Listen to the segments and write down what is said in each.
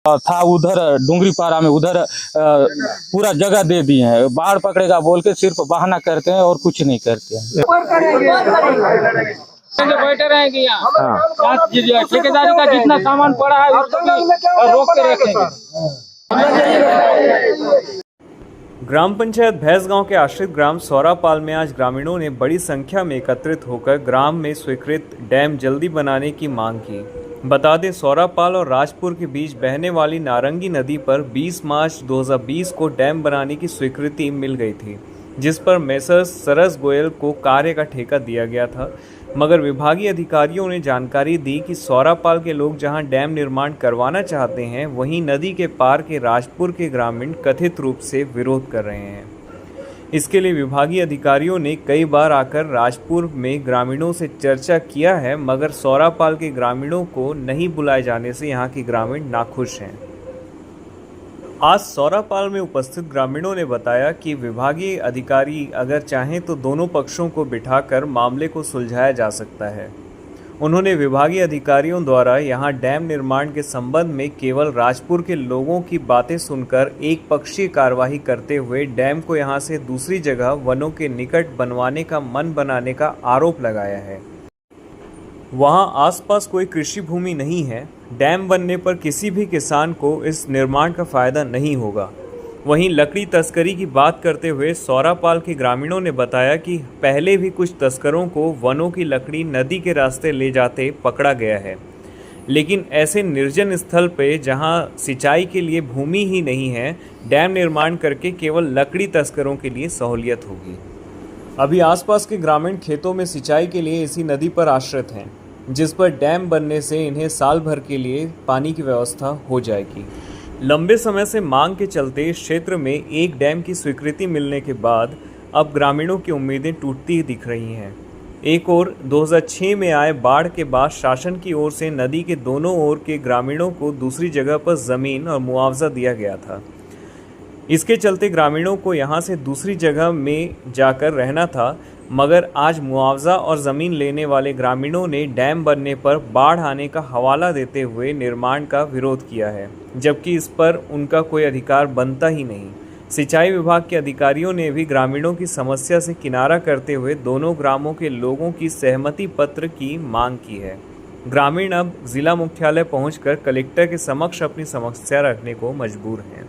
था उधर डूंगरी पारा में, उधर पूरा जगह दे दिए हैं। बाढ़ पकड़ेगा बोल के सिर्फ बहाना करते हैं और कुछ नहीं करते हैं। बैठे रहेंगे यहाँ, ठेकेदारी का जितना सामान पड़ा है उसको रोक के रखेंगे। ग्राम पंचायत भैंसगांव के आश्रित ग्राम सौरापाल में आज ग्रामीणों ने बड़ी संख्या में एकत्रित होकर ग्राम में स्वीकृत डैम जल्दी बनाने की मांग की। बता दें, सौरापाल और राजपुर के बीच बहने वाली नारंगी नदी पर 20 मार्च 2020 को डैम बनाने की स्वीकृति मिल गई थी, जिस पर मेसर्स सरस गोयल को कार्य का ठेका दिया गया था। मगर विभागीय अधिकारियों ने जानकारी दी कि सौरापाल के लोग जहां डैम निर्माण करवाना चाहते हैं, वहीं नदी के पार के राजपुर के ग्रामीण कथित रूप से विरोध कर रहे हैं। इसके लिए विभागीय अधिकारियों ने कई बार आकर राजपुर में ग्रामीणों से चर्चा किया है, मगर सौरापाल के ग्रामीणों को नहीं बुलाए जाने से यहां के ग्रामीण नाखुश हैं। आज सौरापाल में उपस्थित ग्रामीणों ने बताया कि विभागीय अधिकारी अगर चाहें तो दोनों पक्षों को बिठाकर मामले को सुलझाया जा सकता है। उन्होंने विभागीय अधिकारियों द्वारा यहां डैम निर्माण के संबंध में केवल राजपुर के लोगों की बातें सुनकर एक पक्षीय कार्यवाही करते हुए डैम को यहां से दूसरी जगह वनों के निकट बनवाने का मन बनाने का आरोप लगाया है। वहां आसपास कोई कृषि भूमि नहीं है। डैम बनने पर किसी भी किसान को इस निर्माण का फायदा नहीं होगा। वहीं लकड़ी तस्करी की बात करते हुए सौरापाल के ग्रामीणों ने बताया कि पहले भी कुछ तस्करों को वनों की लकड़ी नदी के रास्ते ले जाते पकड़ा गया है, लेकिन ऐसे निर्जन स्थल पे जहां सिंचाई के लिए भूमि ही नहीं है, डैम निर्माण करके केवल लकड़ी तस्करों के लिए सहूलियत होगी। अभी आसपास के ग्रामीण खेतों में सिंचाई के लिए इसी नदी पर आश्रित हैं, जिस पर डैम बनने से इन्हें साल भर के लिए पानी की व्यवस्था हो जाएगी। लंबे समय से मांग के चलते इस क्षेत्र में एक डैम की स्वीकृति मिलने के बाद अब ग्रामीणों की उम्मीदें टूटती ही दिख रही हैं। एक ओर 2006 में आए बाढ़ के बाद शासन की ओर से नदी के दोनों ओर के ग्रामीणों को दूसरी जगह पर ज़मीन और मुआवजा दिया गया था। इसके चलते ग्रामीणों को यहाँ से दूसरी जगह में जाकर रहना था, मगर आज मुआवजा और ज़मीन लेने वाले ग्रामीणों ने डैम बनने पर बाढ़ आने का हवाला देते हुए निर्माण का विरोध किया है, जबकि इस पर उनका कोई अधिकार बनता ही नहीं। सिंचाई विभाग के अधिकारियों ने भी ग्रामीणों की समस्या से किनारा करते हुए दोनों ग्रामों के लोगों की सहमति पत्र की मांग की है। ग्रामीण अब जिला मुख्यालय पहुंचकर कलेक्टर के समक्ष अपनी समस्या रखने को मजबूर हैं।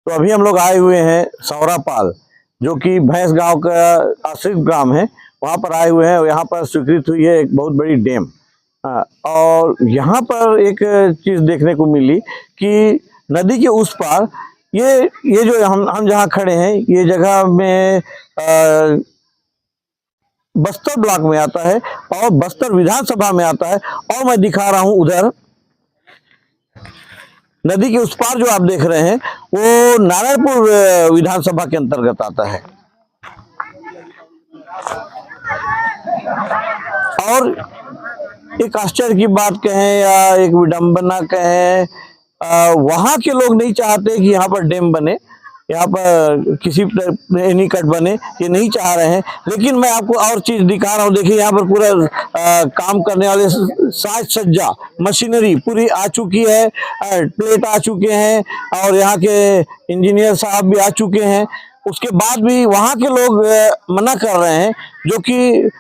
तो अभी हम लोग आए हुए हैं सौरापाल, जो कि भैंसगांव का आश्रित ग्राम है, वहाँ पर आए हुए हैं। और यहाँ पर स्वीकृत हुई है एक बहुत बड़ी डैम। और यहाँ पर एक चीज़ देखने को मिली कि नदी के उस पार ये जो हम जहाँ खड़े हैं, ये जगह में बस्तर ब्लॉक में आता है और बस्तर विधानसभा में आता है। और मैं दिखा रहा हूँ उधर नदी के उस पार जो आप देख रहे हैं वो नारायणपुर विधानसभा के अंतर्गत आता है। और एक आश्चर्य की बात कहें या एक विडंबना कहें, वहां के लोग नहीं चाहते कि यहाँ पर डैम बने, यहाँ पर किसी निकट बने, ये नहीं चाह रहे हैं। लेकिन मैं आपको और चीज दिखा रहा हूँ। देखिए यहाँ पर पूरा काम करने वाले साज सज्जा मशीनरी पूरी आ चुकी है, प्लेट आ चुके हैं और यहाँ के इंजीनियर साहब भी आ चुके हैं। उसके बाद भी वहाँ के लोग मना कर रहे हैं, जो कि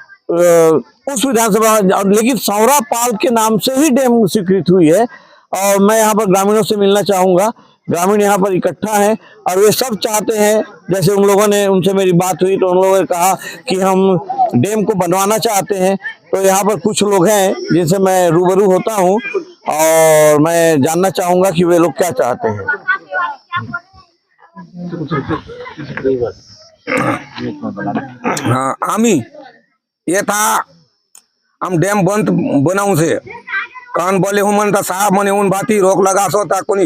उस विधानसभा, लेकिन सौरापाल के नाम से ही डैम स्वीकृत हुई है। और मैं यहाँ पर ग्रामीणों से मिलना चाहूँगा। ग्रामीण यहाँ पर इकट्ठा हैं और वे सब चाहते हैं, जैसे उन लोगों ने, उनसे मेरी बात हुई तो उन लोगों ने कहा कि हम डैम को बनवाना चाहते हैं। तो यहाँ पर कुछ लोग हैं जिनसे मैं रूबरू होता हूँ और मैं जानना चाहूँगा कि वे लोग क्या चाहते हैं। हाँ, आमी ये था हम डैम बंद बनाऊ से कान बोले हूँ मन साहब मने उन बाती रोक लगा सो ता कोनी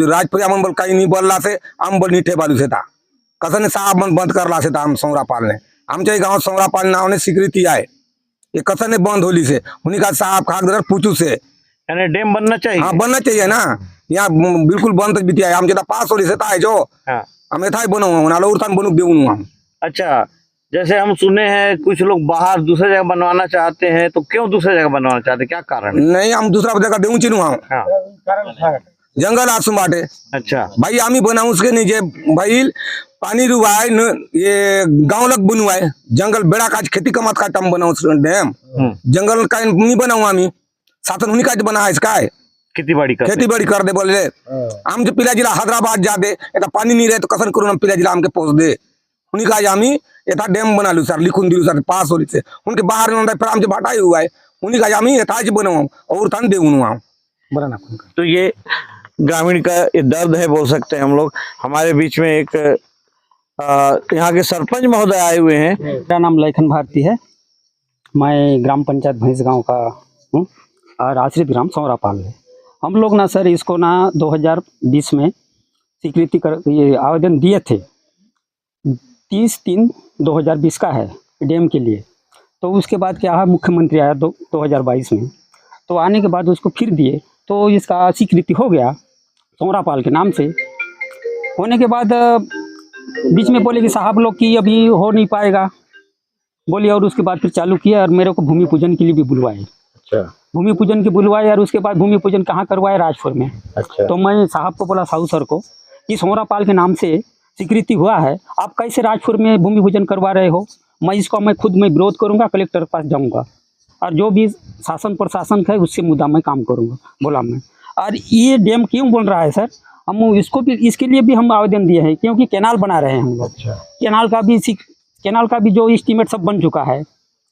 राजपुरिया मन बोल कहीं नहीं बोलला से हम बोल नीठे बालू से था कसने साहब मन बंद करला से था। हम सौरापाल ने आमच्या गाँव सौरापाल नाव ने स्वीकृति आए, ये कसने बंद होली से उन्हीं का साहब खाकदर पूछू से यानी डैम बनना चाहिए। हाँ बनना चाहिए ना, यहाँ बिल्कुल बंद बीती है। हम पास होली से था जो हमें था बनाऊ नालो उड़तान बनू देऊ हम। अच्छा, जैसे हम सुने हैं कुछ लोग बाहर दूसरी जगह बनवाना चाहते हैं, तो क्यों दूसरी जगह बनवाना चाहते हैं, क्या कारण है? नहीं हम दूसरा जगह देऊ चिन्हू हाँ, जंगल आसू बाटे अच्छा भाई आम्ही बनाऊ उसके नीचे भाई पानी रुवाय न ये गांव लग बनवाय जंगल बेड़ा काज खेती कमात का टम बनाऊ डैम जंगल का नहीं बनाऊ आम्ही साथन उन्हीं का बना है काय खेती बाड़ी कर दे बोले हम जो पिला जिला हैदराबाद जा दे एता पानी नहीं रहे तो कसन करू हम पिला जिला हमके पहुंच दे उन्हीं का आम्ही एता डैम बना लू सर लिखून दिलू सर पास होली से उनके बाहर न फिर हम जो बाटा हुआ है उन्हीं का आम्ही एताज बनाऊ और तन दे उनु बनाना। तो ये ग्रामीण का ये दर्द है, बोल सकते हैं हम लोग। हमारे बीच में एक यहाँ के सरपंच महोदय आए हुए हैं। मेरा नाम लखन भारती है, मैं ग्राम पंचायत भैंस गांव का हूँ और आश्रित ग्राम सौरापाल है। हम लोग ना सर इसको ना 2020 में स्वीकृति कर ये आवेदन दिए थे, 30/3/2020 का है डैम के लिए। तो उसके बाद क्या है, मुख्यमंत्री आया 2022 में, तो आने के बाद उसको फिर दिए तो इसका स्वीकृति हो गया सौरापाल के नाम से। होने के बाद बीच में बोले कि साहब लोग कि अभी हो नहीं पाएगा बोलिए, और उसके बाद फिर चालू किया और मेरे को भूमि पूजन के लिए भी बुलवाए। अच्छा, भूमि पूजन के बुलवाए और उसके बाद भूमि पूजन कहाँ करवाए, राजपुर में। अच्छा। तो मैं साहब को बोला, साहू सर को, कि सौरापाल के नाम से स्वीकृति हुआ है, आप कैसे राजपुर में भूमि पूजन करवा रहे हो? मैं खुद विरोध करूँगा, कलेक्टर के पास जाऊँगा और जो भी शासन प्रशासन है उससे मुद्दा मैं काम करूँगा, बोला मैं। और ये डैम क्यों बन रहा है सर, हम इसको भी इसके लिए भी हम आवेदन दिए हैं क्योंकि कैनाल बना रहे हैं हम लोग। अच्छा। कैनाल का भी जो एस्टीमेट सब बन चुका है,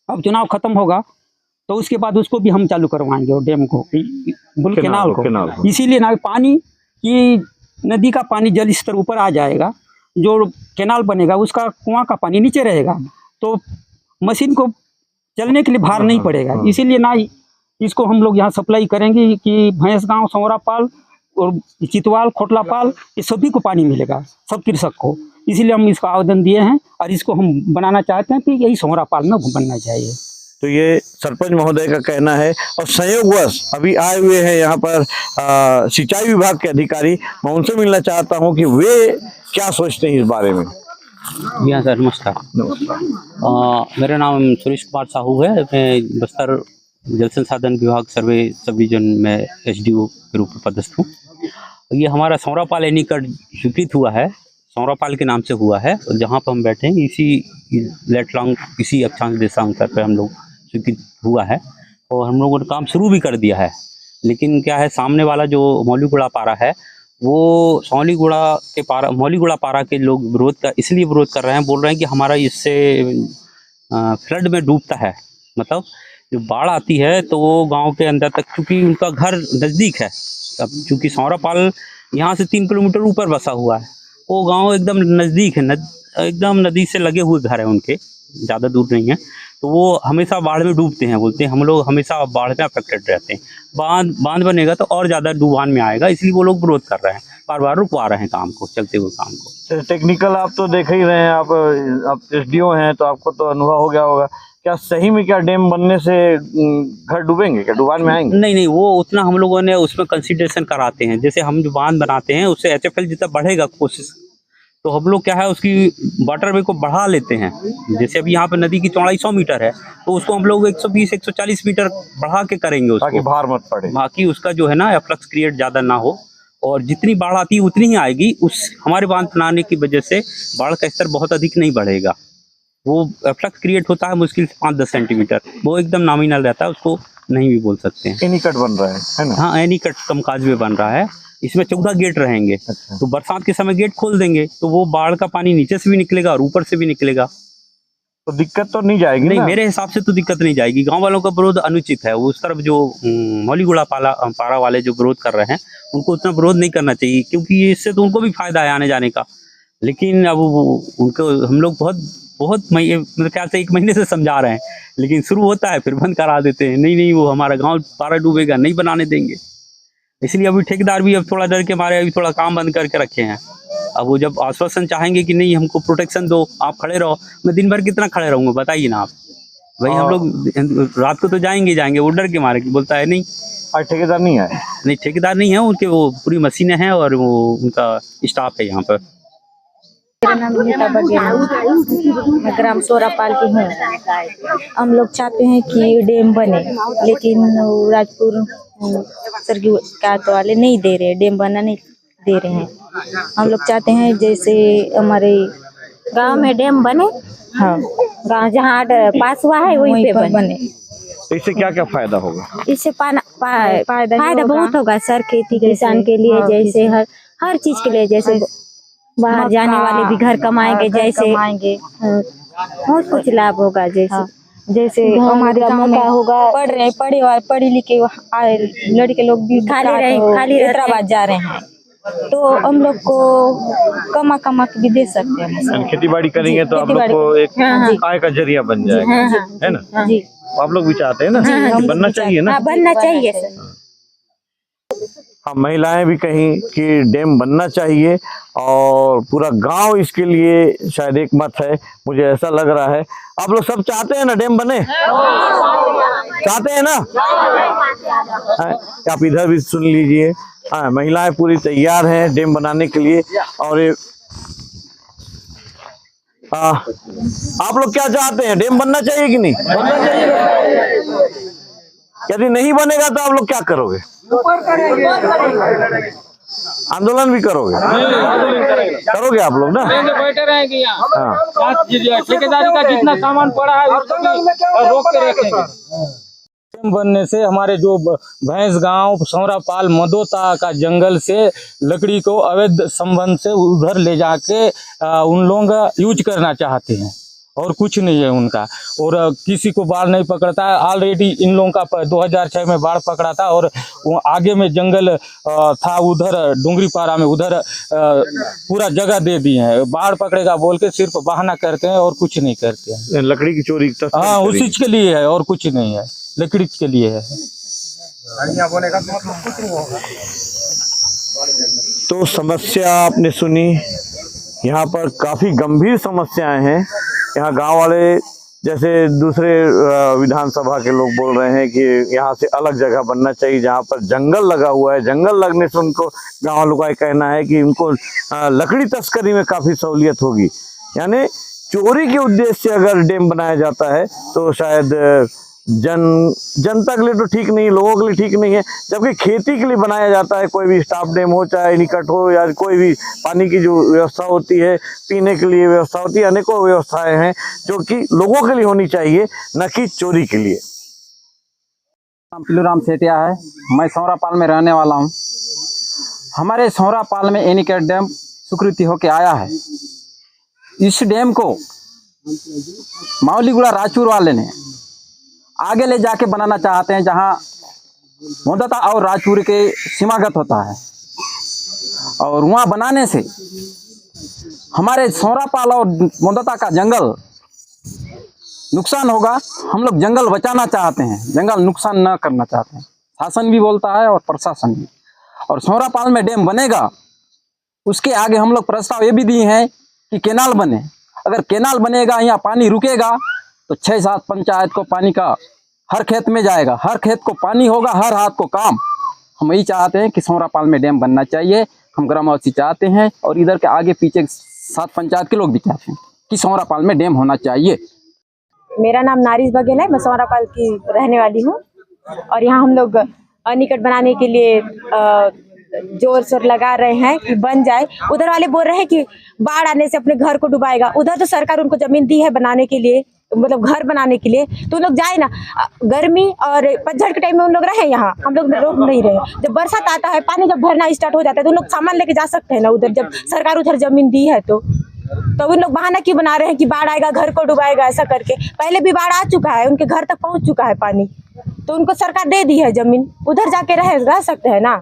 अब चुनाव खत्म होगा तो उसके बाद उसको भी हम चालू करवाएंगे और डैम को कैनाल को। इसीलिए ना पानी की नदी का पानी जल स्तर ऊपर आ जाएगा, जो कैनाल बनेगा उसका कुआं का पानी नीचे रहेगा तो मशीन को चलने के लिए भार नहीं पड़ेगा। इसीलिए ना इसको हम लोग यहाँ सप्लाई करेंगे कि भैंसगांव, सौरापाल और चितवाल, खोटलापाल, ये सभी को पानी मिलेगा, सब कृषक को। इसीलिए हम इसको आवेदन दिए हैं और इसको हम बनाना चाहते हैं कि यही सौरापाल में बनना चाहिए। तो ये सरपंच महोदय का कहना है। और संयोगवश अभी आए हुए हैं यहाँ पर सिंचाई विभाग के अधिकारी, मैं उनसे मिलना चाहता हूँ कि वे क्या सोचते हैं इस बारे में। जी हाँ सर, नमस्कार। मेरा नाम सुरेश कुमार साहू है, मैं बस्तर जल संसाधन विभाग सर्वे सब डिवीजन में SDO के रूप में पदस्थ हूँ। ये हमारा सौरापाल एनीकट स्वीकृत हुआ है, सौरापाल के नाम से हुआ है, और जहाँ पर हम बैठे हैं इसी लेटलॉन्ग, इसी अक्षांश देशांतर पर हम लोग स्वीकृत हुआ है और हम लोगों ने काम शुरू भी कर दिया है। लेकिन क्या है, सामने वाला जो मौलीगुड़ा पारा है वो मौलीगुड़ा पारा के लोग इसलिए विरोध कर रहे हैं, बोल रहे हैं कि हमारा इससे फ्लड में डूबता है, मतलब जो बाढ़ आती है तो वो गांव के अंदर तक, क्योंकि उनका घर नज़दीक है। अब चूँकि सौरापाल यहाँ से 3 किलोमीटर ऊपर बसा हुआ है, वो गांव एकदम नज़दीक है, एकदम नदी से लगे हुए घर हैं उनके, ज़्यादा दूर नहीं है। तो वो हमेशा बाढ़ में डूबते हैं, बोलते हैं हम लोग हमेशा बाढ़ में अफेक्टेड रहते हैं। बांध बनेगा तो और ज़्यादा डूबान में आएगा, इसलिए वो लोग विरोध कर रहे हैं, बार रुकवा रहे हैं काम को, चलते हुए काम को। टेक्निकल आप तो देख ही रहे हैं, आप SDO हैं तो आपको तो अनुभव हो गया होगा। क्या सही में क्या डैम बनने से घर डूबेंगे, क्या डुबान में आएंगे? नहीं, वो उतना हम लोगों ने उसमें कंसिडरेशन कराते हैं। जैसे हम जो बांध बनाते हैं उससे HFL जितना बढ़ेगा कोशिश, तो हम लोग क्या है उसकी वाटर वे को बढ़ा लेते हैं। जैसे अभी यहाँ पे नदी की चौड़ाई 100 मीटर है तो उसको हम लोग 120-140 मीटर बढ़ा के करेंगे उसको, ताकि भार मत पड़े, बाकी उसका जो है ना फ्लक्स क्रिएट ज़्यादा ना हो, और जितनी बाढ़ आती है उतनी ही आएगी। हमारे बांध बनाने की वजह से बाढ़ का स्तर बहुत अधिक नहीं बढ़ेगा। वो फ्लक्स क्रिएट होता है मुश्किल से 5-10 सेंटीमीटर, वो एकदम नॉमिनल रहता है, उसको नहीं भी बोल सकते हैं। एनीकट बन रहा है ना? हाँ, एनीकट कमकाज में बन रहा है। इसमें 14 गेट रहेंगे। अच्छा। तो बरसात के समय गेट खोल देंगे तो वो बाढ़ का पानी नीचे से भी निकलेगा और ऊपर से भी निकलेगा, तो दिक्कत तो नहीं जाएगी? नहीं, ना? मेरे हिसाब से तो दिक्कत नहीं जाएगी। गांव वालों का विरोध अनुचित है। उस तरफ जो मौलीगुड़ा पारा वाले जो विरोध कर रहे हैं उनको उतना विरोध नहीं करना चाहिए, क्योंकि इससे तो उनको भी फायदा है आने जाने का। लेकिन अब उनको हम लोग बहुत मेरे ख्याल से 1 महीने से समझा रहे हैं, लेकिन शुरू होता है फिर बंद करा देते हैं। नहीं, वो हमारा गाँव पारा डूबेगा, नहीं बनाने देंगे। इसलिए अभी ठेकेदार भी अब थोड़ा डर के मारे अभी थोड़ा काम बंद करके रखे हैं। अब वो जब आश्वासन चाहेंगे कि नहीं हमको प्रोटेक्शन दो, आप खड़े रहो, मैं दिन भर कितना खड़े रहूँगा बताइए ना आप। भाई हम लोग रात को तो जाएंगे, वो डर के मारे बोलता है नहीं। और ठेकेदार नहीं है? नहीं, ठेकेदार नहीं है, उनके वो पूरी मशीनें हैं और वो उनका स्टाफ है यहाँ पर। मेरा नाम नीता बघेल है। मैं ग्राम सोरापाल की हूँ। हम लोग चाहते हैं कि डैम बने, लेकिन राजपुर सरगी कात वाले नहीं दे रहे, डैम बना नहीं दे रहे हैं। हम लोग चाहते हैं जैसे हमारे गांव में डैम बने, हाँ, गांव जहाँ पास हुआ है वहीं पे बने। इससे क्या क्या फायदा होगा? इससे फायदा बहुत होगा सर, खेती किसान के लिए, जैसे हर चीज के लिए, जैसे बाहर जाने वाले भी घर कमाएंगे, जैसे बहुत कुछ लाभ होगा। जैसे हमारे गाँव में होगा, पढ़े लिखे लड़के लोग भी खाली हैदराबाद जा रहे हैं, तो हम लोग को कमा के भी दे सकते हैं। खेती बाड़ी करेंगे तो आप लोग को एक आय का जरिया बन जाएगा, है ना जी। आप लोग भी चाहते हैं ना, बनना चाहिए ना, बनना चाहिए सर। हाँ, महिलाएं भी कहीं कि डैम बनना चाहिए और पूरा गांव इसके लिए शायद एक मत है, मुझे ऐसा लग रहा है। आप लोग सब चाहते हैं ना डैम बने, चाहते हैं ना? आप इधर भी सुन लीजिए, हाँ, महिलाएं पूरी तैयार हैं डैम बनाने के लिए। और आप लोग क्या चाहते हैं, डैम बनना चाहिए कि नहीं? बनना चाहिए। यदि नहीं बनेगा तो आप लोग क्या करोगे? आंदोलन भी करोगे? करोगे आप लोग ना? बैठे रहेंगे यहाँ, ठेकेदारी का जितना सामान पड़ा है उसको रोक के रखेंगे। डैम बनने से हमारे जो भैंस गांव सौरापाल मदोता का जंगल से लकड़ी को अवैध संबंध से उधर ले जाके उन लोग यूज करना चाहते हैं, और कुछ नहीं है उनका। और किसी को बाढ़ नहीं पकड़ता है। ऑलरेडी इन लोगों का 2006 में बाढ़ पकड़ा था, और वो आगे में जंगल था उधर डोंगरी पारा में, उधर पूरा जगह दे दिए हैं। बाढ़ पकड़ेगा बोल के सिर्फ बहाना करते हैं और कुछ नहीं करते हैं। लकड़ी की चोरी, हाँ, उसी के लिए है और कुछ नहीं है, लकड़ी के लिए है। तो समस्या आपने सुनी, यहाँ पर काफी गंभीर समस्याएं हैं। यहाँ गांव वाले जैसे दूसरे विधानसभा के लोग बोल रहे हैं कि यहाँ से अलग जगह बनना चाहिए जहाँ पर जंगल लगा हुआ है। जंगल लगने से उनको, गांव वालों का कहना है कि उनको लकड़ी तस्करी में काफी सहूलियत होगी। यानी चोरी के उद्देश्य से अगर डैम बनाया जाता है तो शायद जनता के लिए तो ठीक नहीं, लोगों के लिए ठीक नहीं है। जबकि खेती के लिए बनाया जाता है, कोई भी स्टाफ डैम हो, चाहे निकट हो, या कोई भी पानी की जो व्यवस्था होती है, पीने के लिए व्यवस्था होती है, अनेकों व्यवस्थाएं हैं जो कि लोगों के लिए होनी चाहिए, न कि चोरी के लिए। नाम पिलूराम सेठिया है, मैं सौरापाल में रहने वाला हूँ। हमारे सौरापाल में एनीकट डैम स्वीकृति होके आया है। इस डैम को मावलीगुड़ा राजपुर वाले ने आगे ले जाके बनाना चाहते हैं, जहां मोदता और राजपुर के सीमागत होता है, और वहां बनाने से हमारे सौरापाल और मोदता का जंगल नुकसान होगा। हम लोग जंगल बचाना चाहते हैं, जंगल नुकसान न करना चाहते हैं। शासन भी बोलता है और प्रशासन भी। और सौरापाल में डैम बनेगा, उसके आगे हम लोग प्रस्ताव ये भी दिए हैं कि केनाल बने। अगर केनाल बनेगा, यहाँ पानी रुकेगा तो 6-7 पंचायत को पानी का हर खेत में जाएगा, हर खेत को पानी होगा, हर हाथ को काम। हम यही चाहते हैं कि सौरापाल में डैम बनना चाहिए। हम ग्रामवासी चाहते हैं, और इधर के आगे पीछे 7 पंचायत के लोग भी चाहते हैं कि सौरापाल में डैम होना चाहिए। मेरा नाम नारिस बघेल है, मैं सौरापाल की रहने वाली हूँ। और यहाँ हम लोग अनिकट बनाने के लिए जोर शोर लगा रहे हैं कि बन जाए। उधर वाले बोल रहे हैं कि बाढ़ आने से अपने घर को डुबाएगा। उधर तो सरकार उनको जमीन दी है बनाने के लिए, मतलब घर बनाने के लिए, तो उन लोग जाए ना। गर्मी और पतझड़ के टाइम में उन लोग रहे यहाँ, हम लोग रोक नहीं रहे। जब बरसात आता है, पानी जब भरना स्टार्ट हो जाता है, तो उन लोग सामान लेके जा सकते हैं ना उधर, जब सरकार उधर जमीन दी है। तो उन लोग बहाना क्यों बना रहे हैं कि बाढ़ आएगा, घर को डुबाएगा, ऐसा करके। पहले भी बाढ़ आ चुका है, उनके घर तक पहुंच चुका है पानी, तो उनको सरकार दे दी है जमीन, उधर जाके रह सकते हैं ना।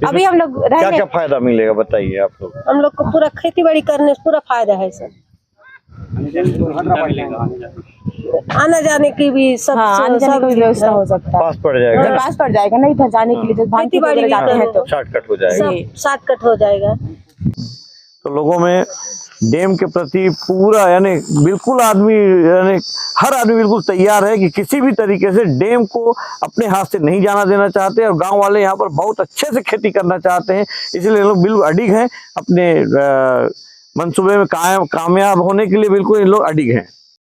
अभी हम लोग क्या क्या फायदा मिलेगा बताइए आप लोग? हम लोग को पूरा खेती बाड़ी करने से पूरा फायदा है सर। आने जाने की भी सब व्यवस्था हो सकता है, पास पड़ जाएगा, पास पड़ जाएगा। नहीं था जाने के लिए, खेती बाड़ी जाते हैं तो शॉर्टकट हो जाएगा, शॉर्टकट हो जाएगा। तो लोगों में डैम के प्रति पूरा, यानी बिल्कुल हर आदमी बिल्कुल तैयार है कि किसी भी तरीके से डैम को अपने हाथ से नहीं जाना देना चाहते। और गांव वाले यहाँ पर बहुत अच्छे से खेती करना चाहते हैं, इसलिए लोग बिल्कुल अडिग हैं अपने मंसूबे में कामयाब होने के लिए बिल्कुल इन लोग अडिग हैं।